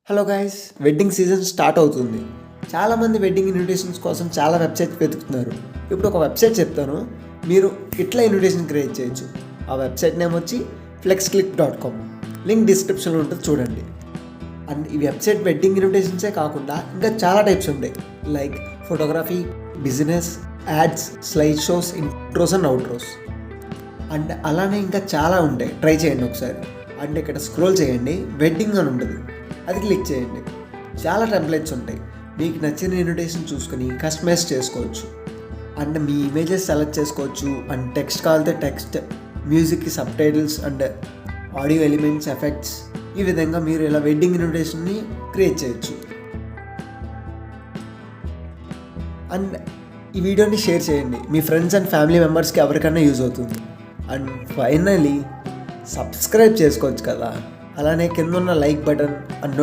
Hello guys, wedding season start అవుతుంది. చాలామంది wedding invitations కోసం చాలా వెబ్సైట్స్ వెతుకుతున్నారు. ఇప్పుడు ఒక వెబ్సైట్ చెప్తాను, మీరు ఇట్లా ఇన్విటేషన్ క్రియేట్ చేయొచ్చు. ఆ వెబ్సైట్ నేమ్ వచ్చి flexclick.com. లింక్ డిస్క్రిప్షన్లో ఉంటుంది, చూడండి. అండ్ ఈ వెబ్సైట్ వెడ్డింగ్ ఇన్విటేషన్సే కాకుండా ఇంకా చాలా టైప్స్ ఉంటాయి, like photography, business, ads, slide shows, intros and outros. And అలానే ఇంకా చాలా ఉంటాయి, ట్రై చేయండి ఒకసారి. అండ్ ఇక్కడ స్క్రోల్ చేయండి, వెడ్డింగ్ అని ఉంటుంది, అది క్లిక్ చేయండి. చాలా టెంప్లెట్స్ ఉంటాయి, మీకు నచ్చిన ఇన్విటేషన్ చూసుకొని కస్టమైజ్ చేసుకోవచ్చు. అండ్ మీ ఇమేజెస్ సెలెక్ట్ చేసుకోవచ్చు. అండ్ టెక్స్ట్ కావాలితే టెక్స్ట్, మ్యూజిక్కి sub titles and audio elements, effects, ఈ విధంగా మీరు ఇలా వెడ్డింగ్ ఇన్విటేషన్ని క్రియేట్ చేయొచ్చు. అండ్ ఈ వీడియోని షేర్ చేయండి, మీ ఫ్రెండ్స్ అండ్ ఫ్యామిలీ మెంబర్స్కి ఎవరికైనా యూజ్ అవుతుంది. అండ్ ఫైనలీ సబ్స్క్రైబ్ చేసుకోవచ్చు కదా, అలానే కింద ఉన్న లైక్ బటన్ అండ్